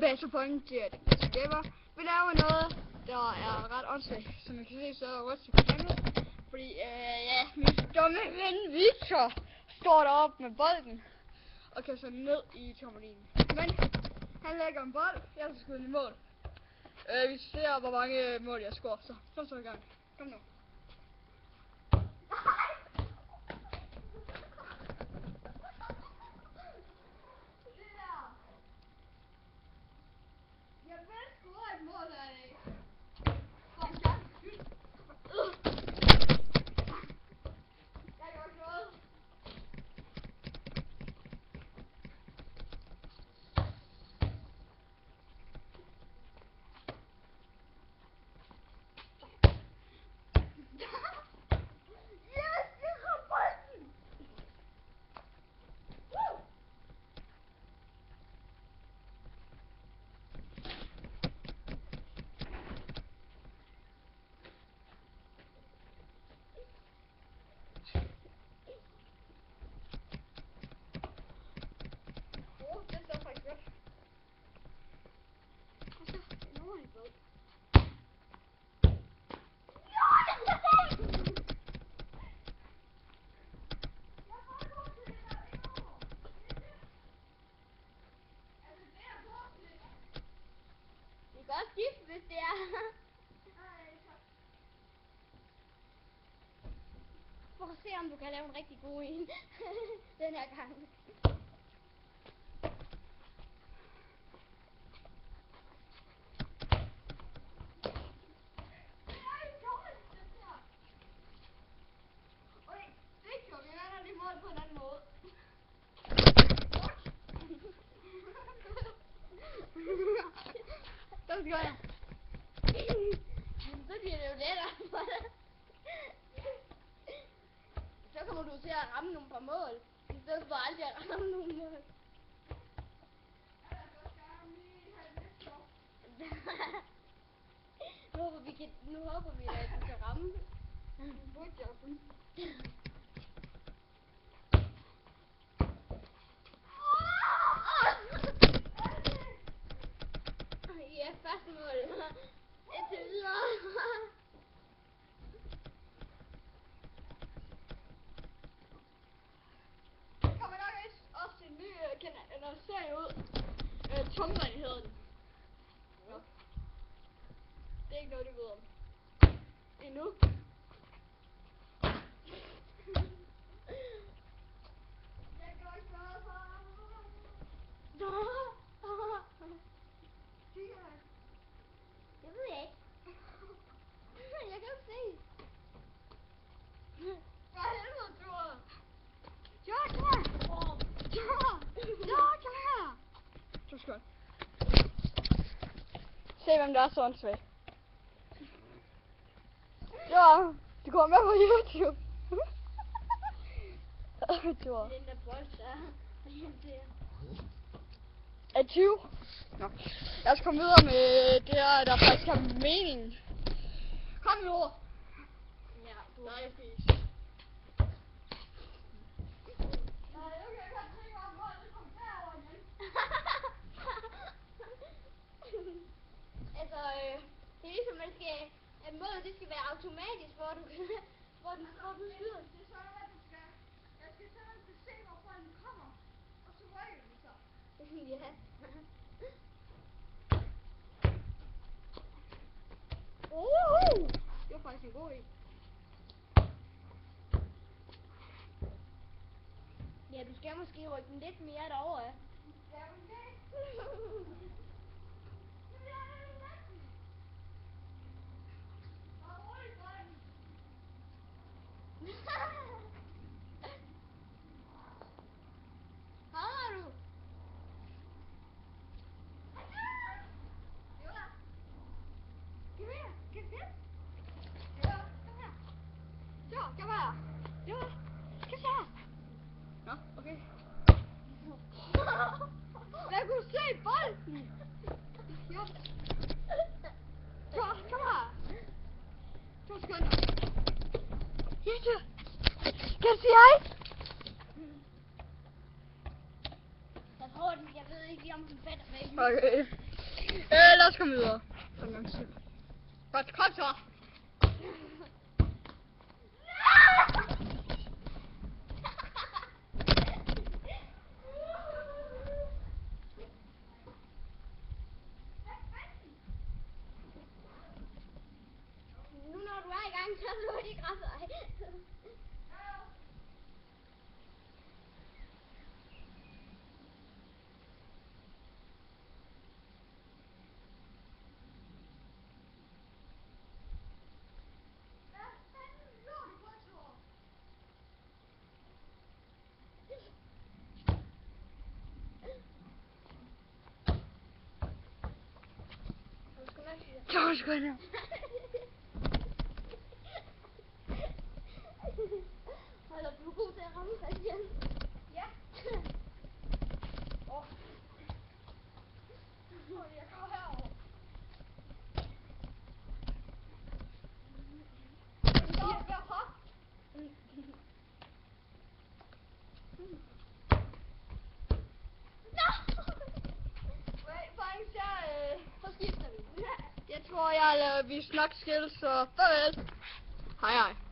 Base point til at gamer. Vi laver noget, der er ret åndssvagt. Som I kan se, så er rødt på kameraet. Fordi, ja, min dumme ven Victor står deroppe med bolden. Og kan så ned i trampolinen. Men han lægger en bold, jeg skal skyde i mål. Vi ser, hvor mange mål jeg scorer. Så i gang. Kom nu. Jeg vil score et mål af det. For en gang skyld. Jeg gør ikke noget. Yes, jeg har bolden. Det står faktisk godt. Og så en ordentlig bold. Vi kan også skifte, hvis det er. Prøv at se, om du kan lave en rigtig god en den her gang. På en anden måde. Så skal jeg. Så bliver det jo lettere for dig. Så kommer du til at ramme nogle par mål, i stedet for aldrig at ramme nogle mål. Nu håber vi, at du kan ramme. Ja, første mål. Indtil videre. Der kommer nok også en ny serie ud. Tungren hedder den. Ja. Det er ikke noget, du ved om. Endnu. Jeg går ikke meget for. Jeg ved ikke. Jeg kan ikke se. Hvad helvede, Thor? Ja, kom her. Ja, kom her. Så skønt. Se, hvem der er så åndssvagt. Ja, du kommer med på YouTube. Thor. Den der bold der. Er 20? Nå. Lad os komme videre med det her, der faktisk har mening. Kom nu! Ja, du har spist. Nej, okay, jeg kan tænke mig, hvor det kommer derover igen. Altså, det er ligesom, at målet det skal være automatisk, hvor du skyder. Det er sådan, at jeg skal simpelthen se, hvorfor den kommer. Og så rykker den så. Ja. Det var faktisk en god idé. Ja, du skal måske rykke den lidt mere derover. Ja, okay. Har du? Kom her. Ja, kom her. Så, kom her. Ja, kom her. Nå, okay. Jeg kunne se bolden. Lad os komme videre. Godt, kom så. Nu når du er i gang, så slår de græsset af. Så skal jeg. Hold op, du er god til at ramme Christian. Ja. Åh. Jeg kommer herover. Stop, vær hop. Faktisk, Så skifter vi. jeg tror, vi snakkes skilles, så farvel. Hej hej.